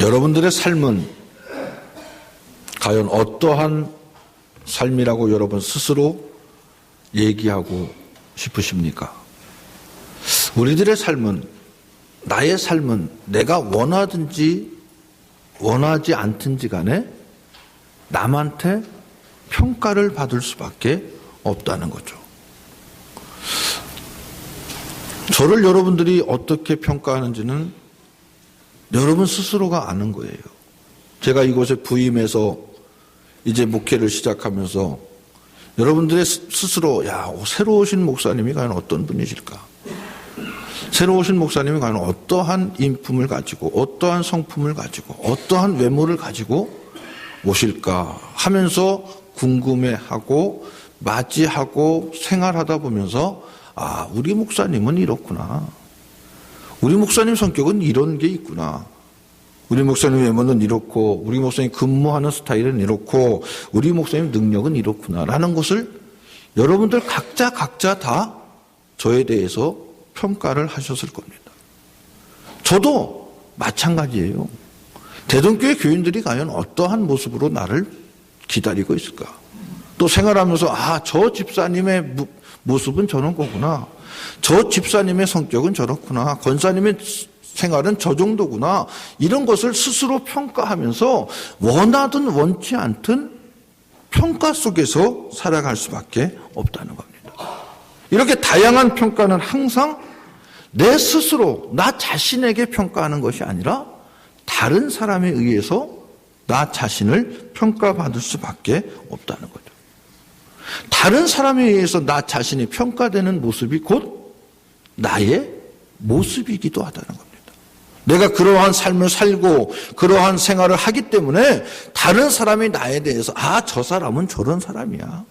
여러분들의 삶은 과연 어떠한 삶이라고 여러분 스스로 얘기하고 싶으십니까? 우리들의 삶은, 나의 삶은 내가 원하든지 원하지 않든지 간에 남한테 평가를 받을 수밖에 없다는 거죠. 저를 여러분들이 어떻게 평가하는지는 여러분 스스로가 아는 거예요. 제가 이곳에 부임해서 이제 목회를 시작하면서 여러분들의 스스로 새로 오신 목사님이 과연 어떤 분이실까? 새로 오신 목사님이 과연 어떠한 인품을 가지고 어떠한 성품을 가지고 어떠한 외모를 가지고 오실까 하면서 궁금해하고 맞이하고 생활하다 보면서 우리 목사님은 이렇구나. 우리 목사님 성격은 이런 게 있구나. 우리 목사님 외모는 이렇고 우리 목사님 근무하는 스타일은 이렇고 우리 목사님 능력은 이렇구나 라는 것을 여러분들 각자 다 저에 대해서 평가를 하셨을 겁니다. 저도 마찬가지예요. 대동교회 교인들이 과연 어떠한 모습으로 나를 기다리고 있을까? 또 생활하면서 저 집사님의 모습은 저런 거구나. 저 집사님의 성격은 저렇구나. 권사님의 생활은 저 정도구나. 이런 것을 스스로 평가하면서 원하든 원치 않든 평가 속에서 살아갈 수밖에 없다는 겁니다. 이렇게 다양한 평가는 항상 내 스스로 나 자신에게 평가하는 것이 아니라 다른 사람에 의해서 나 자신을 평가받을 수밖에 없다는 거죠. 다른 사람에 의해서 나 자신이 평가되는 모습이 곧 나의 모습이기도 하다는 겁니다. 내가 그러한 삶을 살고 그러한 생활을 하기 때문에 다른 사람이 나에 대해서 저 사람은 저런 사람이야.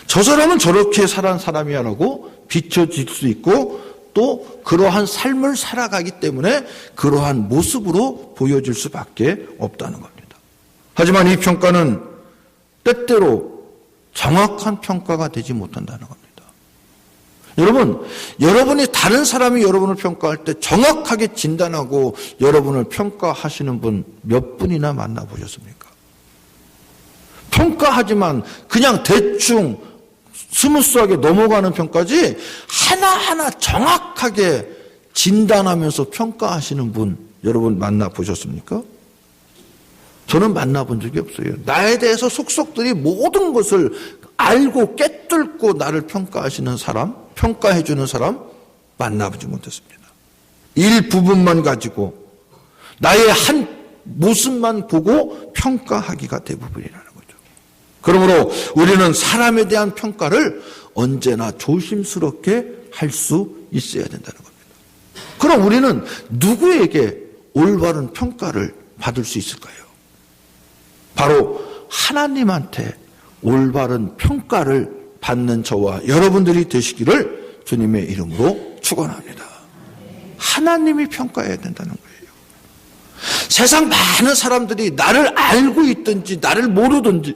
저 사람은 저렇게 살아온 사람이야 라고 비춰질 수 있고 또 그러한 삶을 살아가기 때문에 그러한 모습으로 보여질 수밖에 없다는 겁니다. 하지만 이 평가는 때때로 정확한 평가가 되지 못한다는 겁니다. 여러분, 여러분이 다른 사람이 여러분을 평가할 때 정확하게 진단하고 여러분을 평가하시는 분 몇 분이나 만나보셨습니까? 평가하지만 그냥 대충 스무스하게 넘어가는 평가지 하나하나 정확하게 진단하면서 평가하시는 분 여러분 만나보셨습니까? 저는 만나본 적이 없어요. 나에 대해서 속속들이 모든 것을 알고 깨뚫고 나를 평가하시는 사람, 평가해주는 사람 만나보지 못했습니다. 일부분만 가지고 나의 한 모습만 보고 평가하기가 대부분이라는 거죠. 그러므로 우리는 사람에 대한 평가를 언제나 조심스럽게 할 수 있어야 된다는 겁니다. 그럼 우리는 누구에게 올바른 평가를 받을 수 있을까요? 바로 하나님한테 올바른 평가를 받는 저와 여러분들이 되시기를 주님의 이름으로 축원합니다. 하나님이 평가해야 된다는 거예요. 세상 많은 사람들이 나를 알고 있든지 나를 모르든지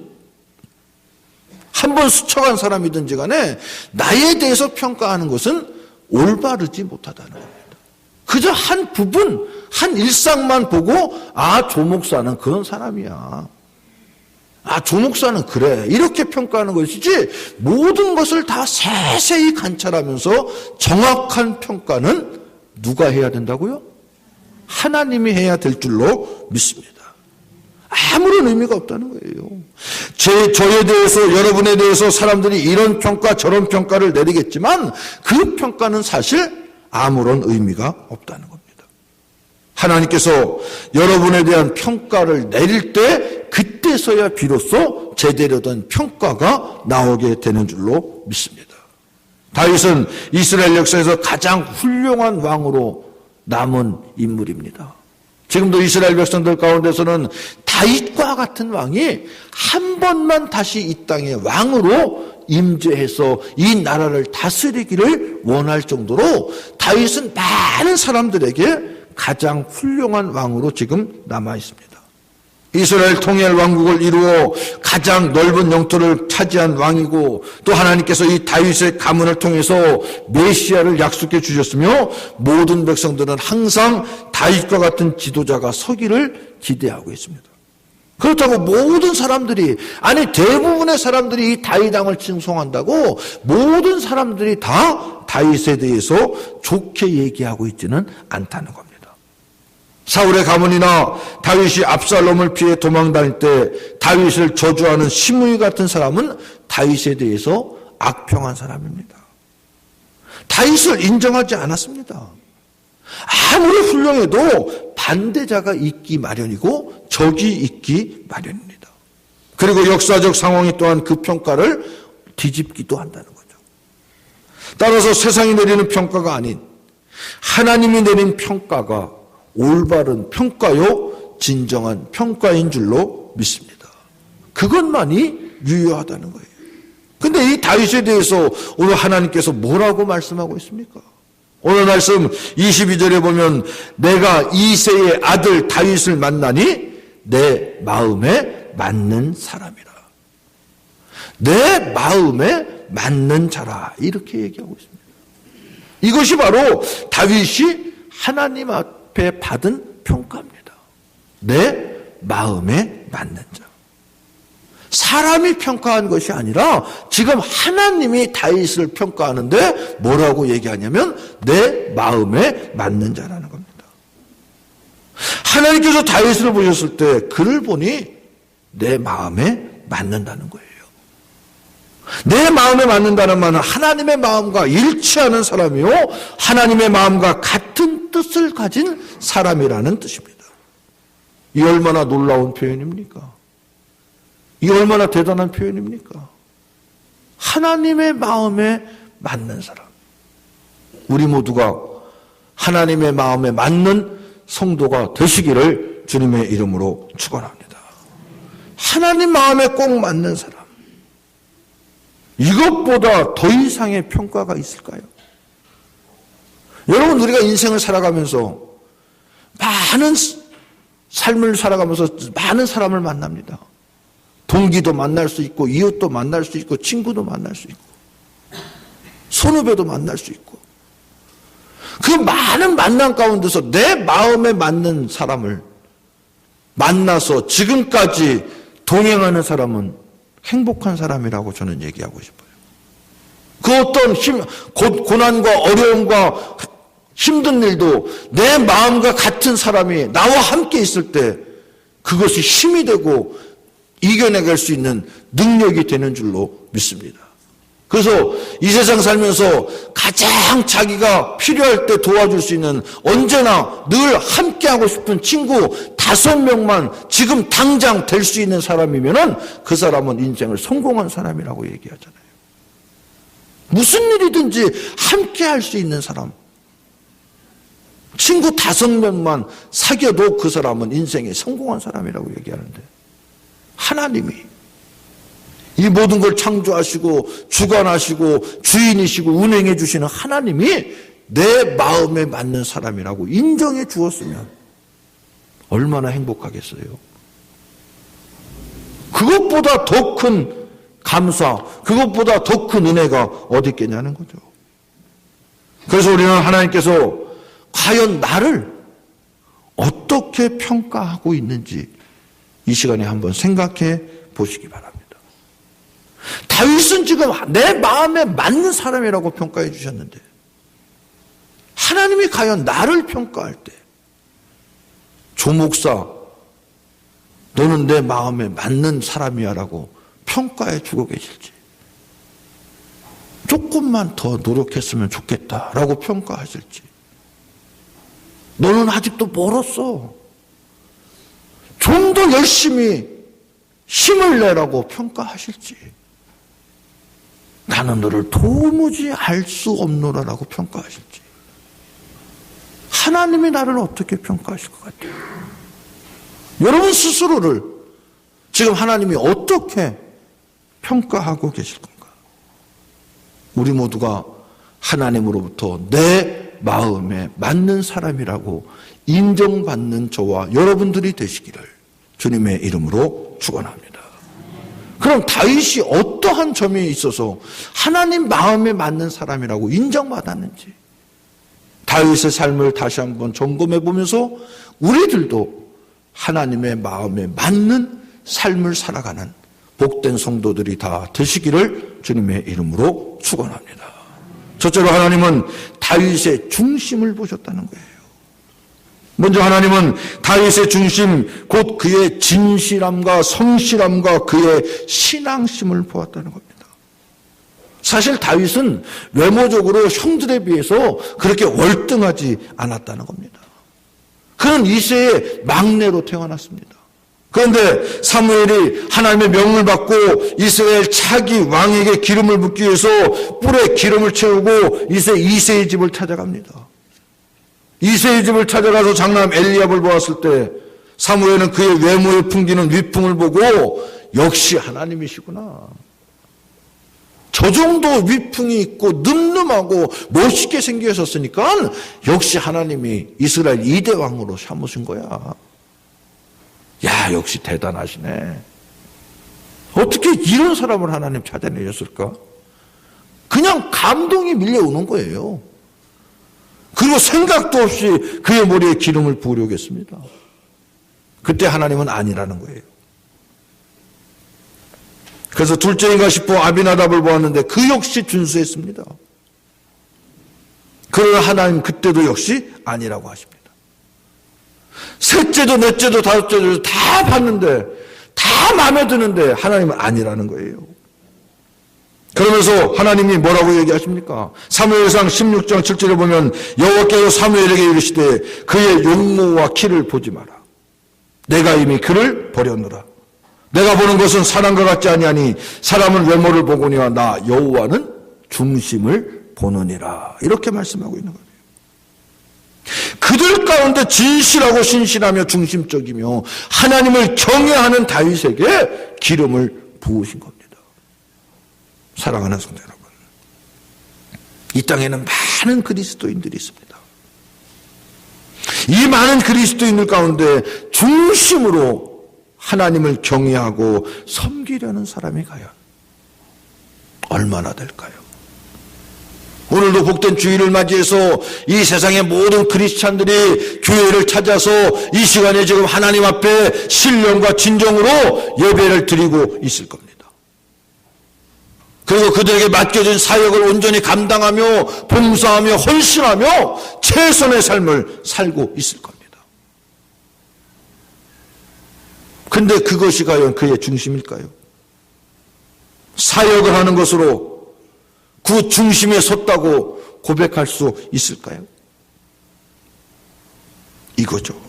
한번 스쳐간 사람이든지 간에 나에 대해서 평가하는 것은 올바르지 못하다는 겁니다. 그저 한 부분, 한 일상만 보고 조 목사는 그런 사람이야. 조 목사는 그래. 이렇게 평가하는 것이지 모든 것을 다 세세히 관찰하면서 정확한 평가는 누가 해야 된다고요? 하나님이 해야 될 줄로 믿습니다. 아무런 의미가 없다는 거예요. 저에 대해서 여러분에 대해서 사람들이 이런 평가 저런 평가를 내리겠지만 그 평가는 사실 아무런 의미가 없다는 겁니다. 하나님께서 여러분에 대한 평가를 내릴 때 그때서야 비로소 제대로 된 평가가 나오게 되는 줄로 믿습니다. 다윗은 이스라엘 역사에서 가장 훌륭한 왕으로 남은 인물입니다. 지금도 이스라엘 백성들 가운데서는 다윗과 같은 왕이 한 번만 다시 이 땅에 왕으로 임재해서 이 나라를 다스리기를 원할 정도로 다윗은 많은 사람들에게 가장 훌륭한 왕으로 지금 남아 있습니다. 이스라엘 통일 왕국을 이루어 가장 넓은 영토를 차지한 왕이고, 또 하나님께서 이 다윗의 가문을 통해서 메시아를 약속해 주셨으며, 모든 백성들은 항상 다윗과 같은 지도자가 서기를 기대하고 있습니다. 그렇다고 모든 사람들이, 아니 대부분의 사람들이 이 다윗 왕을 칭송한다고 모든 사람들이 다 다윗에 대해서 좋게 얘기하고 있지는 않다는 겁니다. 사울의 가문이나 다윗이 압살롬을 피해 도망다닐 때 다윗을 저주하는 시므이 같은 사람은 다윗에 대해서 악평한 사람입니다. 다윗을 인정하지 않았습니다. 아무리 훌륭해도 반대자가 있기 마련이고 적이 있기 마련입니다. 그리고 역사적 상황이 또한 그 평가를 뒤집기도 한다는 거죠. 따라서 세상이 내리는 평가가 아닌 하나님이 내린 평가가 올바른 평가요 진정한 평가인 줄로 믿습니다. 그것만이 유효하다는 거예요. 근데 이 다윗에 대해서 오늘 하나님께서 뭐라고 말씀하고 있습니까? 오늘 말씀 22절에 보면 내가 이새의 아들 다윗을 만나니 내 마음에 맞는 사람이라. 내 마음에 맞는 자라. 이렇게 얘기하고 있습니다. 이것이 바로 다윗이 하나님 앞에 받은 평가입니다. 내 마음에 맞는 자. 사람이 평가한 것이 아니라 지금 하나님이 다윗을 평가하는데 뭐라고 얘기하냐면 내 마음에 맞는 자라는 겁니다. 하나님께서 다윗을 보셨을 때 그를 보니 내 마음에 맞는다는 거예요. 내 마음에 맞는다는 말은 하나님의 마음과 일치하는 사람이요 하나님의 마음과 같은 뜻을 가진 사람이라는 뜻입니다. 이 얼마나 놀라운 표현입니까? 이 얼마나 대단한 표현입니까? 하나님의 마음에 맞는 사람. 우리 모두가 하나님의 마음에 맞는 성도가 되시기를 주님의 이름으로 축원합니다. 하나님 마음에 꼭 맞는 사람. 이것보다 더 이상의 평가가 있을까요? 여러분, 우리가 인생을 살아가면서 많은 삶을 살아가면서 많은 사람을 만납니다. 동기도 만날 수 있고 이웃도 만날 수 있고 친구도 만날 수 있고 선후배도 만날 수 있고 그 많은 만남 가운데서 내 마음에 맞는 사람을 만나서 지금까지 동행하는 사람은 행복한 사람이라고 저는 얘기하고 싶어요. 그 어떤 고난과 어려움과 힘든 일도 내 마음과 같은 사람이 나와 함께 있을 때 그것이 힘이 되고 이겨내갈 수 있는 능력이 되는 줄로 믿습니다. 그래서 이 세상 살면서 가장 자기가 필요할 때 도와줄 수 있는 언제나 늘 함께하고 싶은 친구 5명만 지금 당장 될 수 있는 사람이면은 그 사람은 인생을 성공한 사람이라고 얘기하잖아요. 무슨 일이든지 함께할 수 있는 사람. 친구 5명만 사귀어도 그 사람은 인생에 성공한 사람이라고 얘기하는데 하나님이 이 모든 걸 창조하시고 주관하시고 주인이시고 운행해 주시는 하나님이 내 마음에 맞는 사람이라고 인정해 주었으면 얼마나 행복하겠어요. 그것보다 더 큰 감사, 그것보다 더 큰 은혜가 어디 있겠냐는 거죠. 그래서 우리는 하나님께서 과연 나를 어떻게 평가하고 있는지 이 시간에 한번 생각해 보시기 바랍니다. 다윗은 지금 내 마음에 맞는 사람이라고 평가해 주셨는데 하나님이 과연 나를 평가할 때 조 목사 너는 내 마음에 맞는 사람이야 라고 평가해 주고 계실지 조금만 더 노력했으면 좋겠다 라고 평가하실지 너는 아직도 멀었어 좀 더 열심히 힘을 내라고 평가하실지 나는 너를 도무지 알 수 없노라라고 평가하실지 하나님이 나를 어떻게 평가하실 것 같아요? 여러분 스스로를 지금 하나님이 어떻게 평가하고 계실 건가? 우리 모두가 하나님으로부터 내 마음에 맞는 사람이라고 인정받는 저와 여러분들이 되시기를 주님의 이름으로 축원합니다. 그럼 다윗이 어떠한 점에 있어서 하나님 마음에 맞는 사람이라고 인정받았는지 다윗의 삶을 다시 한번 점검해 보면서 우리들도 하나님의 마음에 맞는 삶을 살아가는 복된 성도들이 다 되시기를 주님의 이름으로 축원합니다. 첫째로 하나님은 다윗의 중심을 보셨다는 거예요. 먼저 하나님은 다윗의 중심, 곧 그의 진실함과 성실함과 그의 신앙심을 보았다는 겁니다. 사실 다윗은 외모적으로 형들에 비해서 그렇게 월등하지 않았다는 겁니다. 그는 이새의 막내로 태어났습니다. 그런데 사무엘이 하나님의 명을 받고 이스라엘 차기 왕에게 기름을 붓기 위해서 뿔에 기름을 채우고 이새의 집을 찾아갑니다. 이새의 집을 찾아가서 장남 엘리압을 보았을 때 사무엘은 그의 외모에 풍기는 위풍을 보고 역시 하나님이시구나. 저 정도 위풍이 있고 늠름하고 멋있게 생겨 있었으니까 역시 하나님이 이스라엘 2대 왕으로 삼으신 거야. 야, 역시 대단하시네. 어떻게 이런 사람을 하나님 찾아내셨을까? 그냥 감동이 밀려오는 거예요. 그리고 생각도 없이 그의 머리에 기름을 부으려고 했습니다. 그때 하나님은 아니라는 거예요. 그래서 둘째인가 싶어 아비나답을 보았는데 그 역시 준수했습니다. 그러나 하나님 그때도 역시 아니라고 하십니다. 셋째도 넷째도 다섯째도 다 봤는데 다 마음에 드는데 하나님은 아니라는 거예요. 그러면서 하나님이 뭐라고 얘기하십니까? 사무엘상 16장 7절에 보면 여호와께서 사무엘에게 이르시되 그의 용모와 키를 보지 마라. 내가 이미 그를 버렸노라. 내가 보는 것은 사람과 같지 아니하니 사람은 외모를 보거니와 나 여호와는 중심을 보느니라. 이렇게 말씀하고 있는 거예요. 그들 가운데 진실하고 신실하며 중심적이며 하나님을 경외하는 다윗에게 기름을 부으신 겁니다. 사랑하는 성도 여러분, 이 땅에는 많은 그리스도인들이 있습니다. 이 많은 그리스도인들 가운데 중심으로 하나님을 경외하고 섬기려는 사람이 과연 얼마나 될까요? 오늘도 복된 주일을 맞이해서 이 세상의 모든 크리스찬들이 교회를 찾아서 이 시간에 지금 하나님 앞에 신령과 진정으로 예배를 드리고 있을 겁니다. 그리고 그들에게 맡겨진 사역을 온전히 감당하며 봉사하며 헌신하며 최선의 삶을 살고 있을 겁니다. 근데 그것이 과연 그의 중심일까요? 사역을 하는 것으로 그 중심에 섰다고 고백할 수 있을까요? 이거죠.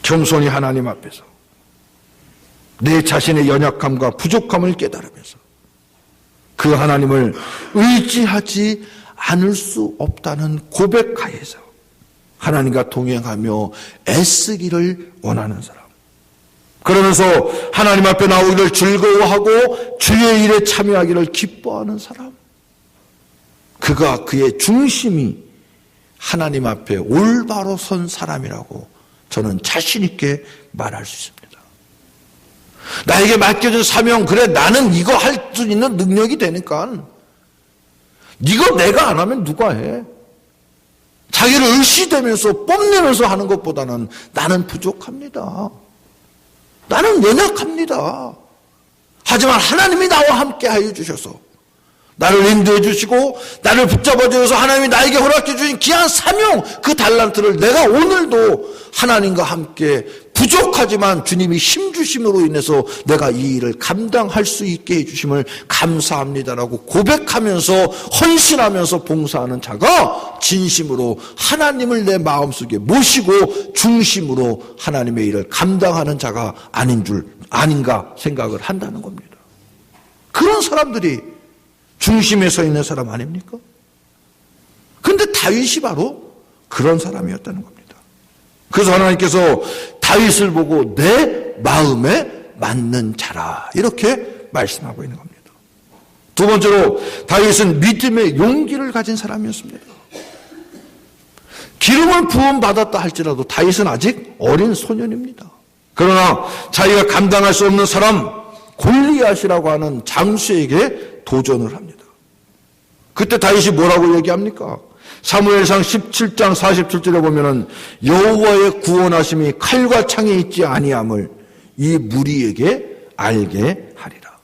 겸손히 하나님 앞에서 내 자신의 연약함과 부족함을 깨달으면서 그 하나님을 의지하지 않을 수 없다는 고백하에서 하나님과 동행하며 애쓰기를 원하는 사람. 그러면서 하나님 앞에 나오기를 즐거워하고 주의 일에 참여하기를 기뻐하는 사람. 그가 그의 중심이 하나님 앞에 올바로 선 사람이라고 저는 자신 있게 말할 수 있습니다. 나에게 맡겨진 사명, 그래 나는 이거 할 수 있는 능력이 되니까 이거 내가 안 하면 누가 해? 자기를 의시되면서 뽐내면서 하는 것보다는 나는 부족합니다. 나는 연약합니다. 하지만 하나님이 나와 함께 하여 주셔서 나를 인도해 주시고 나를 붙잡아 주셔서 하나님이 나에게 허락해 주신 귀한 사명, 그 달란트를 내가 오늘도 하나님과 함께 부족하지만 주님이 힘 주심으로 인해서 내가 이 일을 감당할 수 있게 해주심을 감사합니다라고 고백하면서 헌신하면서 봉사하는 자가 진심으로 하나님을 내 마음속에 모시고 중심으로 하나님의 일을 감당하는 자가 아닌가 생각을 한다는 겁니다. 그런 사람들이 중심에 서 있는 사람 아닙니까? 그런데 다윗이 바로 그런 사람이었다는 겁니다. 그래서 하나님께서 다윗을 보고 내 마음에 맞는 자라 이렇게 말씀하고 있는 겁니다. 두 번째로 다윗은 믿음의 용기를 가진 사람이었습니다. 기름을 부음 받았다 할지라도 다윗은 아직 어린 소년입니다. 그러나 자기가 감당할 수 없는 사람 골리앗이라고 하는 장수에게 도전을 합니다. 그때 다윗이 뭐라고 얘기합니까? 사무엘상 17장 47절에 보면은 여호와의 구원하심이 칼과 창에 있지 아니함을 이 무리에게 알게 하리라.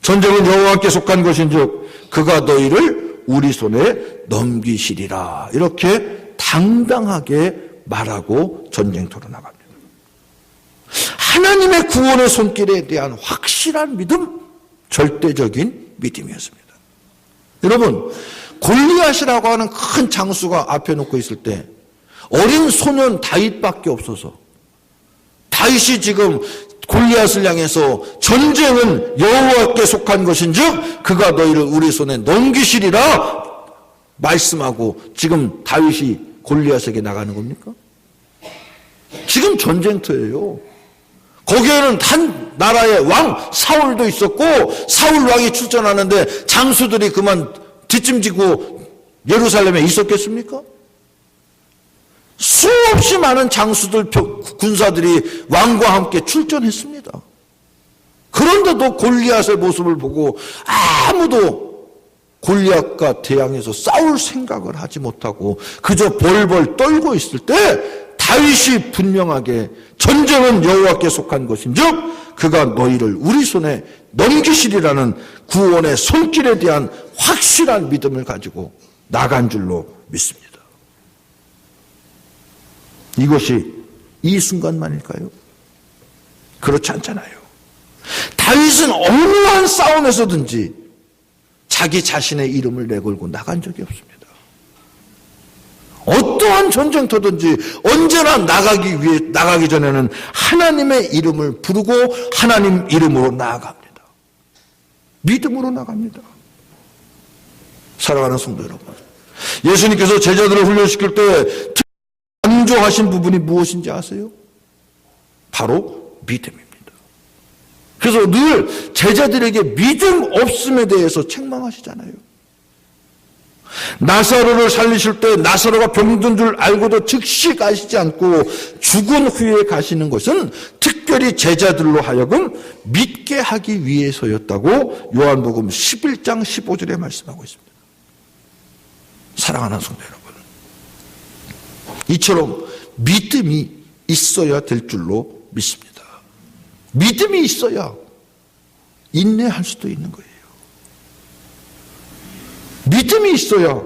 전쟁은 여호와께 속한 것인즉 그가 너희를 우리 손에 넘기시리라. 이렇게 당당하게 말하고 전쟁터로 나갑니다. 하나님의 구원의 손길에 대한 확실한 믿음, 절대적인 믿음이었습니다. 여러분, 골리앗이라고 하는 큰 장수가 앞에 놓고 있을 때 어린 소년 다윗밖에 없어서 다윗이 지금 골리앗을 향해서 전쟁은 여호와께 속한 것인즉 그가 너희를 우리 손에 넘기시리라 말씀하고 지금 다윗이 골리앗에게 나가는 겁니까? 지금 전쟁터예요. 거기에는 한 나라의 왕 사울도 있었고 사울 왕이 출전하는데 장수들이 그만 뒷짐지고 예루살렘에 있었겠습니까? 수없이 많은 장수들, 군사들이 왕과 함께 출전했습니다. 그런데도 골리앗의 모습을 보고 아무도 골리앗과 대항해서 싸울 생각을 하지 못하고 그저 벌벌 떨고 있을 때 다윗이 분명하게 전쟁은 여호와께 속한 것인즉 그가 너희를 우리 손에 넘기시리라는 구원의 손길에 대한 확실한 믿음을 가지고 나간 줄로 믿습니다. 이것이 이 순간만일까요? 그렇지 않잖아요. 다윗은 어떠한 싸움에서든지 자기 자신의 이름을 내걸고 나간 적이 없습니다. 어떠한 전쟁터든지 언제나 나가기 전에는 하나님의 이름을 부르고 하나님 이름으로 나아갑니다. 믿음으로 나갑니다. 사랑하는 성도 여러분, 예수님께서 제자들을 훈련시킬 때 강조하신 부분이 무엇인지 아세요? 바로 믿음입니다. 그래서 늘 제자들에게 믿음 없음에 대해서 책망하시잖아요. 나사로를 살리실 때 나사로가 병든 줄 알고도 즉시 가시지 않고 죽은 후에 가시는 것은 특별히 제자들로 하여금 믿게 하기 위해서였다고 요한복음 11장 15절에 말씀하고 있습니다. 사랑하는 성도 여러분, 이처럼 믿음이 있어야 될 줄로 믿습니다. 믿음이 있어야 인내할 수도 있는 거예요. 믿음이 있어야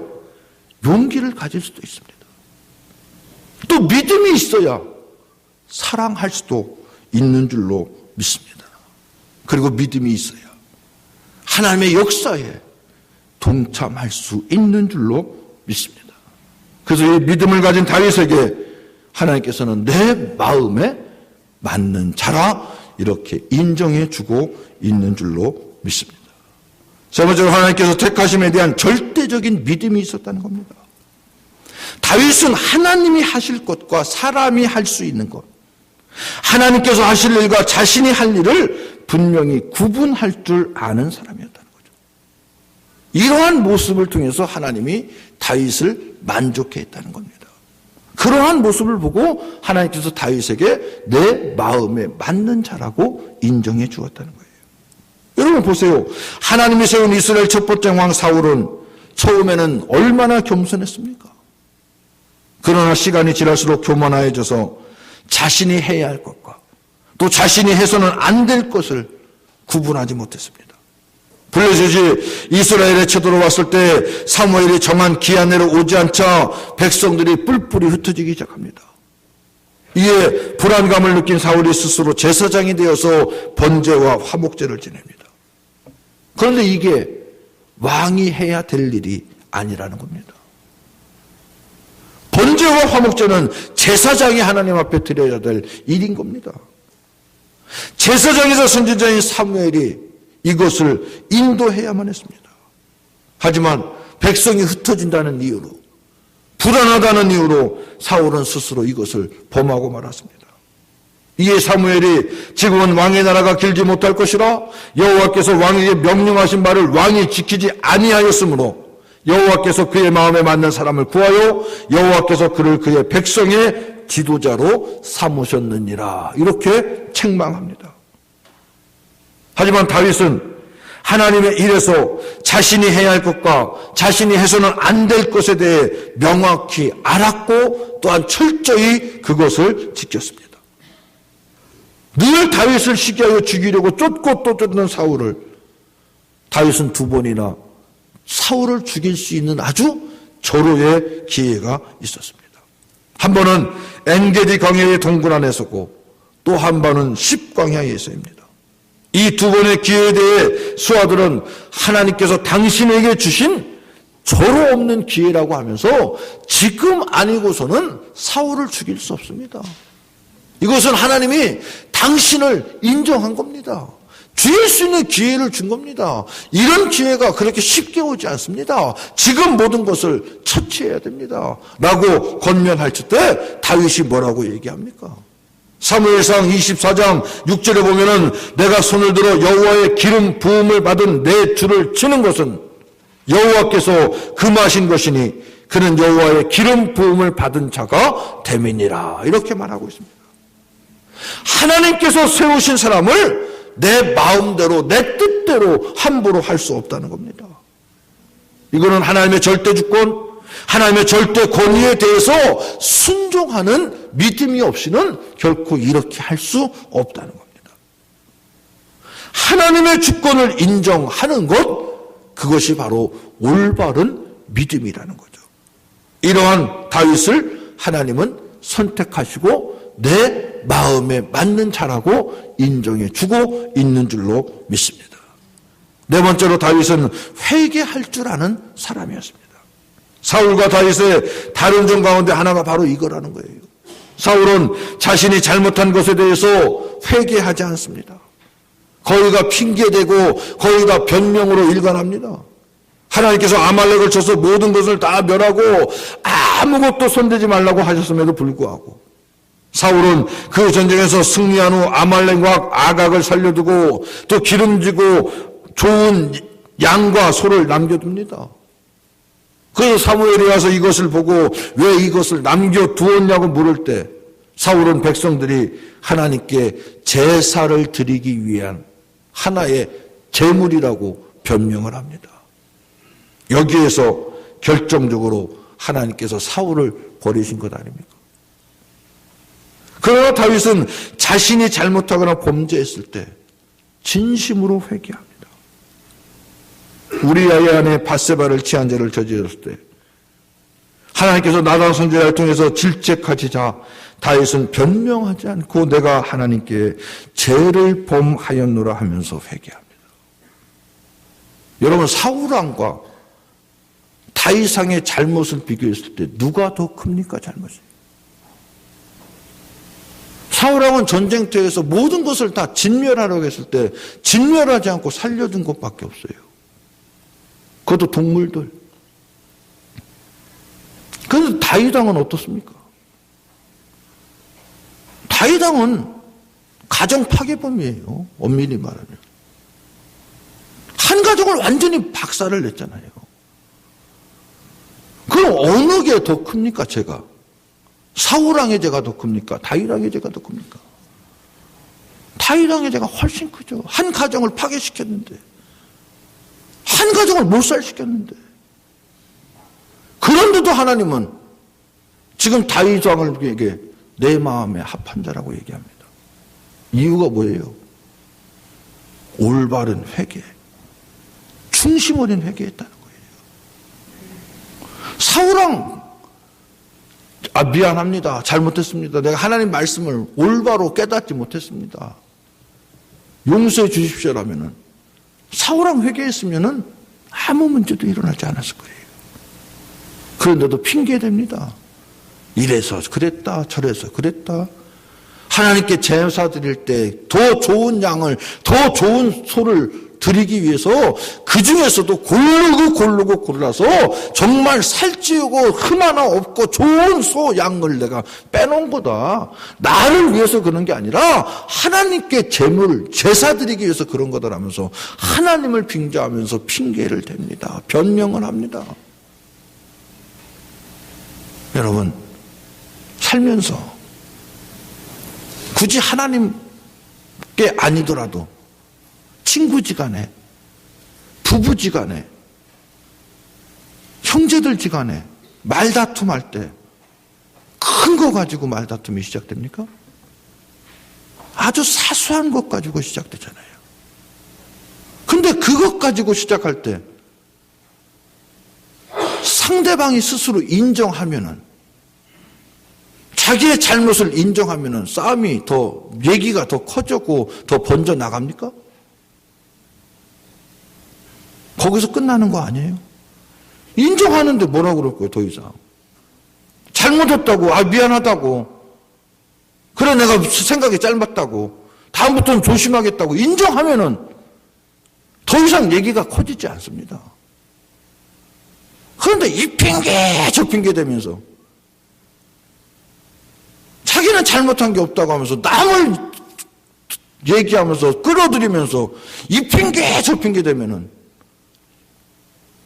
용기를 가질 수도 있습니다. 또 믿음이 있어야 사랑할 수도 있는 줄로 믿습니다. 그리고 믿음이 있어야 하나님의 역사에 동참할 수 있는 줄로 믿습니다. 그래서 이 믿음을 가진 다윗에게 하나님께서는 내 마음에 맞는 자라 이렇게 인정해 주고 있는 줄로 믿습니다. 세 번째로 하나님께서 택하심에 대한 절대적인 믿음이 있었다는 겁니다. 다윗은 하나님이 하실 것과 사람이 할 수 있는 것, 하나님께서 하실 일과 자신이 할 일을 분명히 구분할 줄 아는 사람이었다는 거죠. 이러한 모습을 통해서 하나님이 다윗을 만족해 했다는 겁니다. 그러한 모습을 보고 하나님께서 다윗에게 내 마음에 맞는 자라고 인정해 주었다는 거예요. 여러분 보세요. 하나님이 세운 이스라엘 첫 번째 왕 사울은 처음에는 얼마나 겸손했습니까? 그러나 시간이 지날수록 교만해져서 자신이 해야 할 것과 또 자신이 해서는 안 될 것을 구분하지 못했습니다. 블레셋이 이스라엘에 쳐들어왔을 때 사무엘이 정한 기한 내로 오지 않자 백성들이 뿔뿔이 흩어지기 시작합니다. 이에 불안감을 느낀 사울이 스스로 제사장이 되어서 번제와 화목제를 지냅니다. 그런데 이게 왕이 해야 될 일이 아니라는 겁니다. 번제와 화목제는 제사장이 하나님 앞에 드려야 될 일인 겁니다. 제사장이자 선지자인 사무엘이 이것을 인도해야만 했습니다. 하지만 백성이 흩어진다는 이유로, 불안하다는 이유로 사울은 스스로 이것을 범하고 말았습니다. 이에 사무엘이 지금은 왕의 나라가 길지 못할 것이라 여호와께서 왕에게 명령하신 말을 왕이 지키지 아니하였으므로 여호와께서 그의 마음에 맞는 사람을 구하여 여호와께서 그를 그의 백성의 지도자로 삼으셨느니라. 이렇게 책망합니다. 하지만 다윗은 하나님의 일에서 자신이 해야 할 것과 자신이 해서는 안 될 것에 대해 명확히 알았고 또한 철저히 그것을 지켰습니다. 늘 다윗을 시기하여 죽이려고 쫓고 또 쫓는 사울을, 다윗은 2번이나 사울을 죽일 수 있는 아주 절호의 기회가 있었습니다. 한 번은 엔게디 광야의 동굴 안에서고 또 한 번은 십광야에서입니다. 이 2번의 기회에 대해 수하들은 하나님께서 당신에게 주신 절호 없는 기회라고 하면서 지금 아니고서는 사울을 죽일 수 없습니다. 이것은 하나님이 당신을 인정한 겁니다. 죽일 수 있는 기회를 준 겁니다. 이런 기회가 그렇게 쉽게 오지 않습니다. 지금 모든 것을 처치해야 됩니다. 라고 권면할 때 다윗이 뭐라고 얘기합니까? 사무엘상 24장 6절에 보면은 내가 손을 들어 여호와의 기름 부음을 받은 내 주를 치는 것은 여호와께서 금하신 것이니 그는 여호와의 기름 부음을 받은 자가 됨이니라. 이렇게 말하고 있습니다. 하나님께서 세우신 사람을 내 마음대로 내 뜻대로 함부로 할 수 없다는 겁니다. 이거는 하나님의 절대 주권, 하나님의 절대 권위에 대해서 순종하는 믿음이 없이는 결코 이렇게 할 수 없다는 겁니다. 하나님의 주권을 인정하는 것, 그것이 바로 올바른 믿음이라는 거죠. 이러한 다윗을 하나님은 선택하시고 내 마음에 맞는 자라고 인정해 주고 있는 줄로 믿습니다. 네 번째로 다윗은 회개할 줄 아는 사람이었습니다. 사울과 다윗의 다른 점 가운데 하나가 바로 이거라는 거예요. 사울은 자신이 잘못한 것에 대해서 회개하지 않습니다. 거의 다 핑계대고 거의 다 변명으로 일관합니다. 하나님께서 아말렉을 쳐서 모든 것을 다 멸하고 아무것도 손대지 말라고 하셨음에도 불구하고 사울은 그 전쟁에서 승리한 후 아말렉과 아각을 살려두고 또 기름지고 좋은 양과 소를 남겨둡니다. 그래서 사무엘이 와서 이것을 보고 왜 이것을 남겨두었냐고 물을 때 사울은 백성들이 하나님께 제사를 드리기 위한 하나의 제물이라고 변명을 합니다. 여기에서 결정적으로 하나님께서 사울을 버리신 것 아닙니까? 그러나 다윗은 자신이 잘못하거나 범죄했을 때 진심으로 회개합니다. 우리아의 아내 밧세바를 취한 죄를 저질렀을 때 하나님께서 나단 선지자를 통해서 질책하시자 다윗은 변명하지 않고 내가 하나님께 죄를 범하였노라 하면서 회개합니다. 여러분, 사울왕과 다윗왕의 잘못을 비교했을 때 누가 더 큽니까, 잘못이? 사울왕은 전쟁터에서 모든 것을 다 진멸하려고 했을 때 진멸하지 않고 살려둔 것밖에 없어요. 그것도 동물들. 그런데 다윗왕은 어떻습니까? 다윗왕은 가정 파괴범이에요. 엄밀히 말하면. 한 가정을 완전히 박살을 냈잖아요. 그럼 어느 게 더 큽니까, 죄가? 사울왕의 죄가 더 큽니까? 다윗왕의 죄가 더 큽니까? 다윗왕의 죄가 훨씬 크죠. 한 가정을 파괴시켰는데, 한 가정을 몰살시켰는데, 그런데도 하나님은 지금 다윗왕에게 내 마음에 합한 자라고 얘기합니다. 이유가 뭐예요? 올바른 회개, 충심 어린 회개했다는 거예요. 사울왕, 미안합니다. 잘못했습니다. 내가 하나님 말씀을 올바로 깨닫지 못했습니다. 용서해 주십시오라면은 사울왕 회개했으면은 아무 문제도 일어나지 않았을 거예요. 그런데도 핑계댑니다. 이래서 그랬다, 저래서 그랬다. 하나님께 제사 드릴 때 더 좋은 양을, 더 좋은 소를 드리기 위해서 그 중에서도 고르고 골라서 정말 살찌우고 흠 하나 없고 좋은 소 양을 내가 빼놓은 거다. 나를 위해서 그런 게 아니라 하나님께 제물을 제사 드리기 위해서 그런 거다라면서 하나님을 빙자하면서 핑계를 댑니다. 변명을 합니다. 여러분, 살면서 굳이 하나님께 아니더라도 친구지간에, 부부지간에, 형제들지간에 말다툼할 때 큰 거 가지고 말다툼이 시작됩니까? 아주 사소한 것 가지고 시작되잖아요. 근데 그것 가지고 시작할 때 상대방이 스스로 인정하면은, 자기의 잘못을 인정하면은 싸움이 더, 얘기가 더 커졌고 더 번져 나갑니까? 거기서 끝나는 거 아니에요? 인정하는데 뭐라고 그럴 거예요, 더 이상. 잘못했다고, 미안하다고, 그래, 내가 생각이 짧았다고, 다음부터는 조심하겠다고 인정하면은 더 이상 얘기가 커지지 않습니다. 그런데 이 핑계, 저 핑계 대면서 자기는 잘못한 게 없다고 하면서 남을 얘기하면서 끌어들이면서 이 핑계, 저 핑계 대면은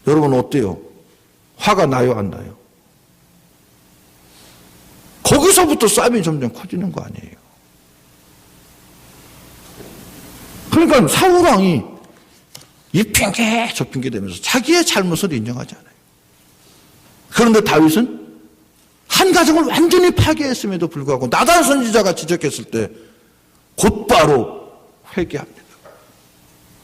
여러분 어때요? 화가 나요, 안 나요? 거기서부터 싸움이 점점 커지는 거 아니에요. 그러니까 사울왕이 이 핑계 저 핑계 대면서 자기의 잘못을 인정하지 않아요. 그런데 다윗은 한 가정을 완전히 파괴했음에도 불구하고 나단 선지자가 지적했을 때 곧바로 회개합니다.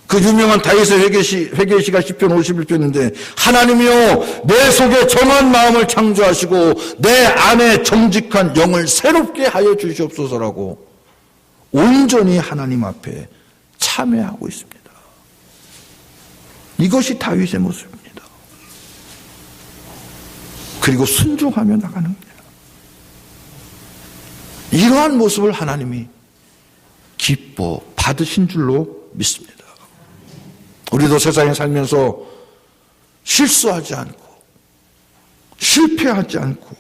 그 유명한 다윗의 회개시가 시편 51편인데, 하나님이여 내 속에 정한 마음을 창조하시고 내 안에 정직한 영을 새롭게 하여 주시옵소서라고 온전히 하나님 앞에 참회하고 있습니다. 이것이 다윗의 모습입니다. 그리고 순종하며 나가는 겁니다. 이러한 모습을 하나님이 기뻐 받으신 줄로 믿습니다. 우리도 세상에 살면서 실수하지 않고 실패하지 않고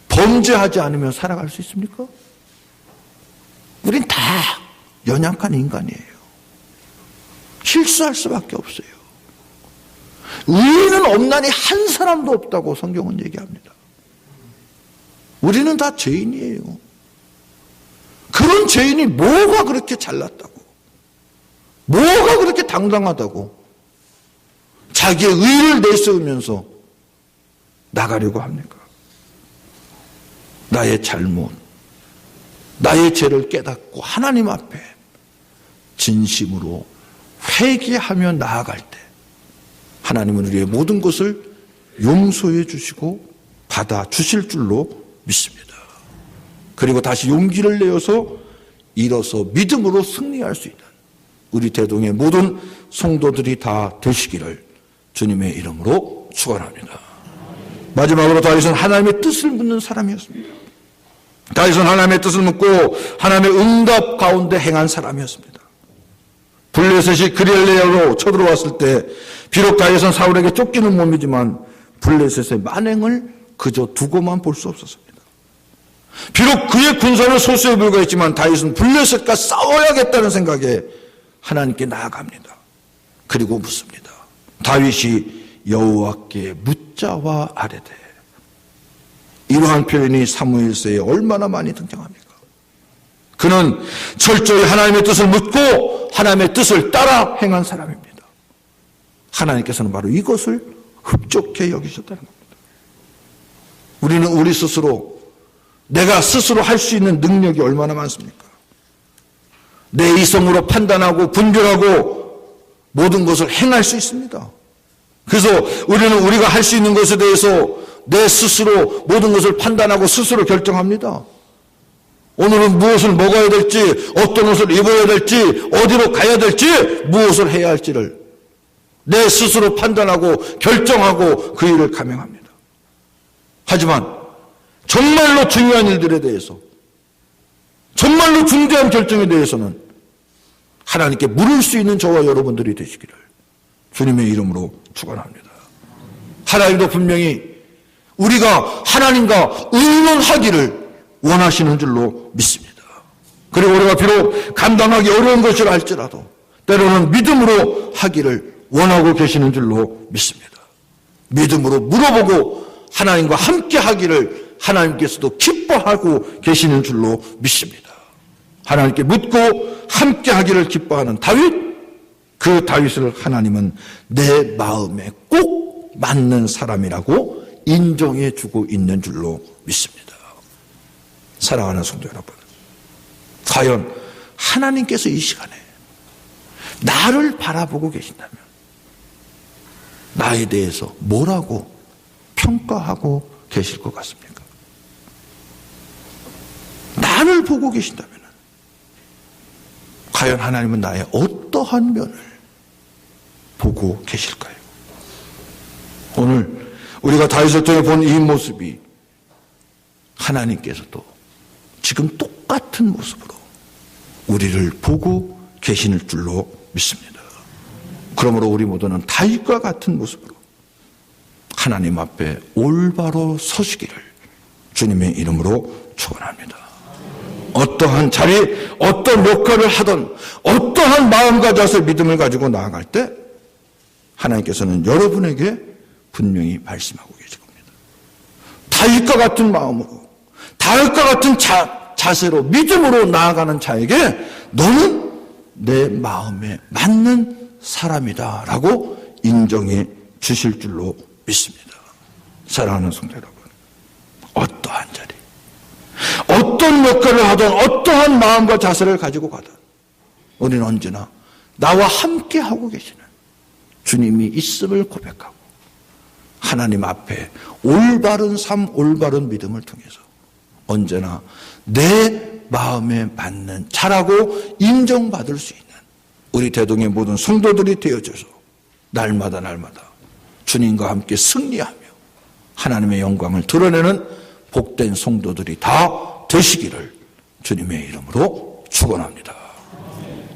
범죄하지 않으며 살아갈 수 있습니까? 우린 다 연약한 인간이에요. 실수할 수밖에 없어요. 의인은 없나니 한 사람도 없다고 성경은 얘기합니다. 우리는 다 죄인이에요. 그런 죄인이 뭐가 그렇게 잘났다고, 뭐가 그렇게 당당하다고 자기의 의를 내세우면서 나가려고 합니까? 나의 잘못, 나의 죄를 깨닫고 하나님 앞에 진심으로 회개하며 나아갈 때 하나님은 우리의 모든 것을 용서해 주시고 받아 주실 줄로 믿습니다. 그리고 다시 용기를 내어서 일어서 믿음으로 승리할 수 있는 우리 대동의 모든 성도들이 다 되시기를 주님의 이름으로 축원합니다. 마지막으로 다윗은 하나님의 뜻을 묻는 사람이었습니다. 다윗은 하나님의 뜻을 묻고 하나님의 응답 가운데 행한 사람이었습니다. 블레셋이 그릴레아로 쳐들어왔을 때 비록 다윗은 사울에게 쫓기는 몸이지만 블레셋의 만행을 그저 두고만 볼 수 없었습니다. 비록 그의 군사는 소수에 불과했지만 다윗은 블레셋과 싸워야겠다는 생각에 하나님께 나아갑니다. 그리고 묻습니다. 다윗이 여호와께 묻자와 아뢰되. 이러한 표현이 사무엘서에 얼마나 많이 등장합니까? 그는 철저히 하나님의 뜻을 묻고 하나님의 뜻을 따라 행한 사람입니다. 하나님께서는 바로 이것을 흡족해 여기셨다는 겁니다. 우리는 우리 스스로, 내가 스스로 할 수 있는 능력이 얼마나 많습니까? 내 이성으로 판단하고 분별하고 모든 것을 행할 수 있습니다. 그래서 우리는 우리가 할 수 있는 것에 대해서 내 스스로 모든 것을 판단하고 스스로 결정합니다. 오늘은 무엇을 먹어야 될지, 어떤 옷을 입어야 될지, 어디로 가야 될지, 무엇을 해야 할지를 내 스스로 판단하고 결정하고 그 일을 감행합니다. 하지만 정말로 중요한 일들에 대해서, 정말로 중대한 결정에 대해서는 하나님께 물을 수 있는 저와 여러분들이 되시기를 주님의 이름으로 축원합니다. 하나님도 분명히 우리가 하나님과 의논하기를 원하시는 줄로 믿습니다. 그리고 우리가 비록 감당하기 어려운 것을 알지라도 때로는 믿음으로 하기를 원하고 계시는 줄로 믿습니다. 믿음으로 물어보고 하나님과 함께 하기를 하나님께서도 기뻐하고 계시는 줄로 믿습니다. 하나님께 묻고 함께 하기를 기뻐하는 다윗, 그 다윗을 하나님은 내 마음에 꼭 맞는 사람이라고 인정해 주고 있는 줄로 믿습니다. 사랑하는 성도 여러분, 과연 하나님께서 이 시간에 나를 바라보고 계신다면 나에 대해서 뭐라고 평가하고 계실 것 같습니까? 나를 보고 계신다면 과연 하나님은 나의 어떠한 면을 보고 계실까요? 오늘 우리가 다윗을 통해 본 이 모습이 하나님께서도 지금 똑같은 모습으로 우리를 보고 계실 줄로 믿습니다. 그러므로 우리 모두는 다윗과 같은 모습으로 하나님 앞에 올바로 서시기를 주님의 이름으로 축원합니다. 어떠한 자리, 어떤 역할을 하든 어떠한 마음과 자세, 믿음을 가지고 나아갈 때 하나님께서는 여러분에게 분명히 말씀하고 계실 겁니다. 다윗과 같은 마음으로, 다윗과 같은 자세로, 믿음으로 나아가는 자에게 너는 내 마음에 맞는 사람이다 라고 인정해 주실 줄로 믿습니다. 사랑하는 성도 여러분, 어떠한 자리, 어떤 역할을 하든 어떠한 마음과 자세를 가지고 가든 우리는 언제나 나와 함께 하고 계시는 주님이 있음을 고백하고 하나님 앞에 올바른 삶, 올바른 믿음을 통해서 언제나 내 마음에 맞는 자라고 인정받을 수 있는 우리 대동의 모든 성도들이 되어져서 날마다 주님과 함께 승리하며 하나님의 영광을 드러내는 복된 성도들이 다 되시기를 주님의 이름으로 축원합니다.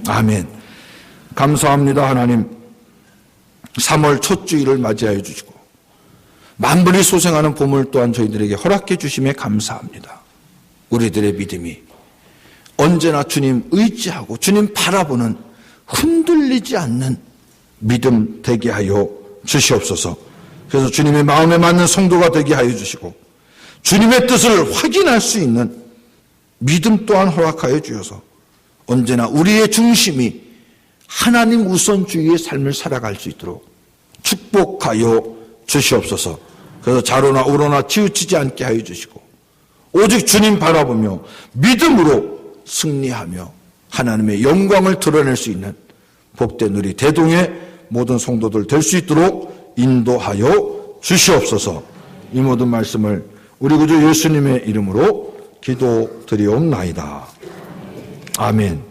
아멘. 감사합니다. 하나님, 3월 첫 주일을 맞이하여 주시고 만물이 소생하는 봄을 또한 저희들에게 허락해 주심에 감사합니다. 우리들의 믿음이 언제나 주님 의지하고 주님 바라보는 흔들리지 않는 믿음 되게 하여 주시옵소서. 그래서 주님의 마음에 맞는 성도가 되게 하여 주시고 주님의 뜻을 확인할 수 있는 믿음 또한 허락하여 주셔서 언제나 우리의 중심이 하나님 우선주의의 삶을 살아갈 수 있도록 축복하여 주시옵소서. 그래서 좌로나 우로나 치우치지 않게 하여 주시고 오직 주님 바라보며 믿음으로 승리하며 하나님의 영광을 드러낼 수 있는 복된 우리 대동의 모든 성도들 될 수 있도록 인도하여 주시옵소서. 이 모든 말씀을 우리 구주 예수님의 이름으로 기도드리옵나이다. 아멘.